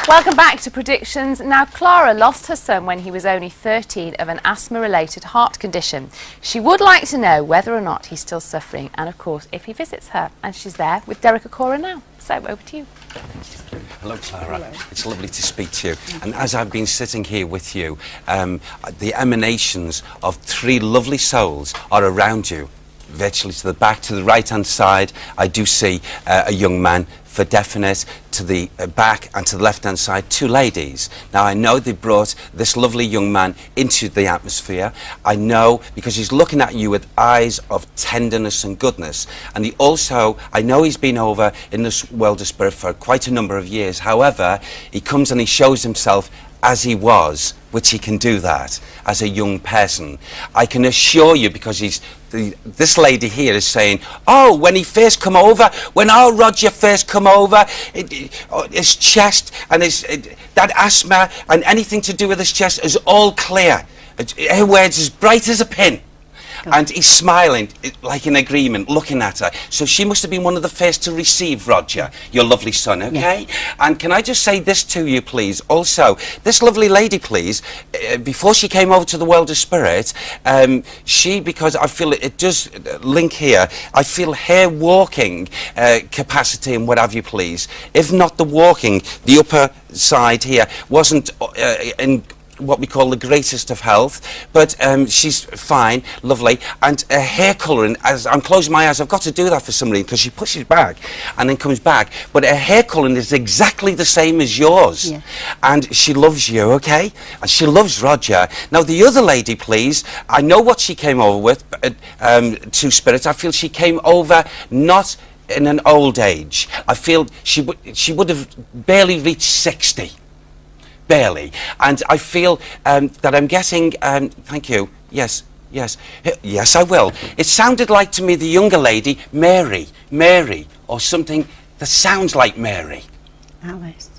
Welcome back to Predictions. Now, Clara lost her son when he was only 13 of an asthma-related heart condition. She would like to know whether or not he's still suffering and, of course, if he visits her. And she's there with Acorah now. So, over to you. Hello, Clara. Hello. It's lovely to speak to you. And as I've been sitting here with you, the emanations of three lovely souls are around you. Virtually to the back, to the right-hand side, I do see a young man, for definite, to the back, and to the left-hand side, two ladies. Now, I know they brought this lovely young man into the atmosphere. I know because he's looking at you with eyes of tenderness and goodness. And he also, I know he's been over in this world of spirit for quite a number of years. However, he comes and he shows himself as he was, which he can do that as a young person. I can assure you, because this lady here is saying, oh, when he first come over, when our Roger first come over, his chest and that asthma and anything to do with his chest is all clear. Her words as bright as a pin. And he's smiling, like in agreement, looking at her. So she must have been one of the first to receive Roger, your lovely son, okay? Yes. And can I just say this to you, please? Also, this lovely lady, please, before she came over to the world of spirit, because I feel it does link here, I feel her walking capacity and what have you, please. If not the walking, the upper side here wasn't in what we call the greatest of health, but she's fine, lovely, and her hair colouring, as I'm closing my eyes, I've got to do that for some reason, because she pushes back and then comes back, but her hair colouring is exactly the same as yours. Yeah. And she loves you, okay? And she loves Roger. Now, the other lady, please, I know what she came over with, to Spirit. I feel she came over not in an old age. I feel she would have barely reached 60. Barely. And I feel that I'm getting, thank you, yes, I will. It sounded like to me the younger lady, Mary, or something that sounds like Mary. Alice.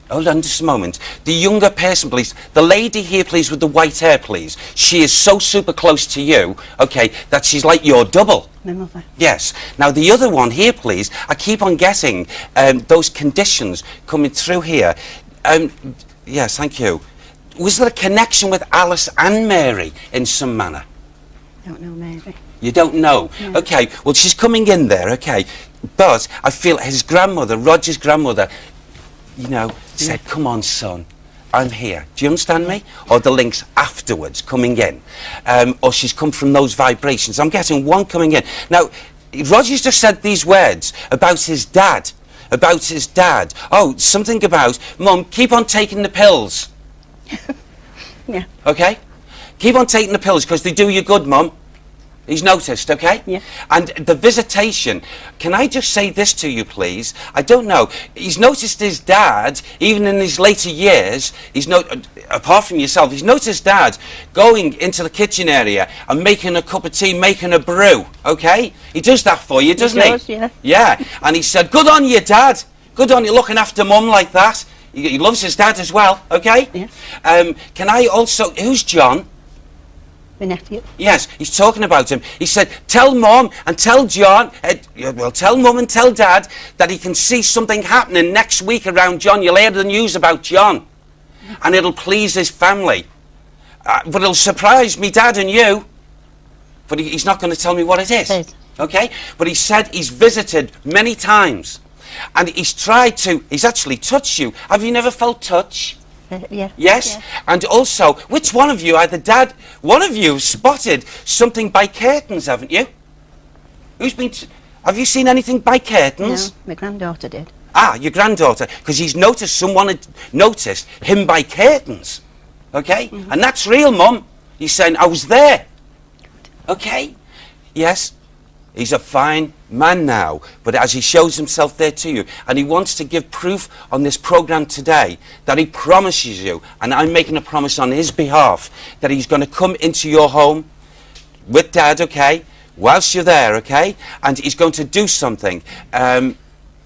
Hold on just a moment. The younger person, please. The lady here, please, with the white hair, please. She is so super close to you, okay, that she's like your double. My mother. Yes. Now, the other one here, please, I keep on getting those conditions coming through here. Yes, thank you. Was there a connection with Alice and Mary in some manner? I don't know, Mary. You don't know? No. Okay, well, she's coming in there, okay. But I feel his grandmother, Roger's grandmother, you know, said, come on, son, I'm here. Do you understand me? Or the links afterwards coming in. Or she's come from those vibrations. I'm getting one coming in. Now, Roger's just said these words about his dad. Oh, something about, Mum, keep on taking the pills. Yeah. Okay? Keep on taking the pills because they do you good, Mum. He's noticed, okay? Yeah. And the visitation, can I just say this to you, please? I don't know. He's noticed his dad, even in his later years, apart from yourself, he's noticed Dad going into the kitchen area and making a cup of tea, making a brew, okay? He does that for you, doesn't he? Does, yeah. Yeah. And he said, good on you, Dad. Good on you looking after Mum like that. He loves his dad as well, okay? Yeah. Can I also, who's John? My nephew. Yes, he's talking about him. He said, tell Mum and tell John, tell Mum and tell Dad that he can see something happening next week around John. You'll hear the news about John. And it'll please his family. But it'll surprise me, Dad, and you. But he's not going to tell me what it is. Okay? But he said he's visited many times. And he's actually touched you. Have you never felt touch? Yeah. Yes? Yeah. And also, which one of you, either Dad, one of you spotted something by curtains, haven't you? Have you seen anything by curtains? No, my granddaughter did. Ah, your granddaughter, because someone had noticed him by curtains. Okay? Mm-hmm. And that's real, Mum. He's saying, I was there. Okay? Yes? He's a fine man now, but as he shows himself there to you, and he wants to give proof on this program today that he promises you, and I'm making a promise on his behalf, that he's going to come into your home with Dad, okay, whilst you're there, okay, and he's going to do something.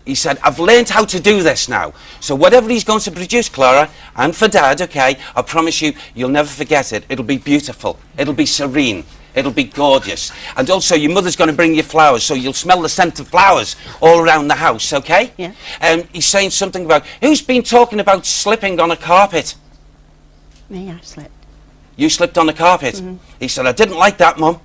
He said, I've learned how to do this now. So whatever he's going to produce, Clara, and for Dad, okay, I promise you, you'll never forget it. It'll be beautiful. It'll be serene. It'll be gorgeous. And also, your mother's going to bring you flowers, so you'll smell the scent of flowers all around the house, okay? Yeah. He's saying something about, who's been talking about slipping on a carpet? Me, I slept. You slipped on the carpet. Mm-hmm. He said, I didn't like that, Mum.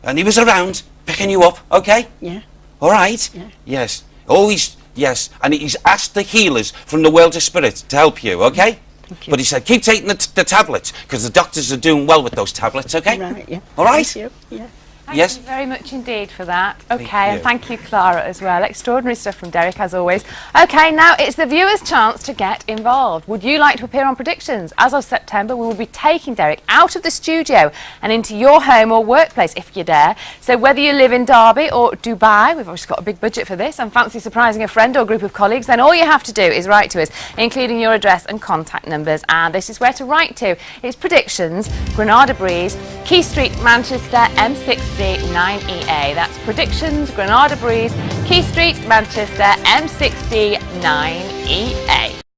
And he was around, picking you up, okay? Yeah. All right? Yeah. Yes. Always, yes. And he's asked the healers from the world of spirit to help you, okay? Thank you. But he said, keep taking the tablets, because the doctors are doing well with those tablets, okay? Right, yeah. All right? Thank you. Yeah. Thank Yes. you very much indeed for that. Okay, Thank and you. thank you, Clara, as well. Extraordinary stuff from Derek, as always. Okay, now it's the viewer's chance to get involved. Would you like to appear on Predictions? As of September, we will be taking Derek out of the studio and into your home or workplace, if you dare. So whether you live in Derby or Dubai, we've obviously got a big budget for this, and fancy surprising a friend or group of colleagues, then all you have to do is write to us, including your address and contact numbers. And this is where to write to. It's Predictions, Granada Breeze, Key Street, Manchester, M60 9EA. That's Predictions, Granada Breeze, Key Street, Manchester, M60 9EA.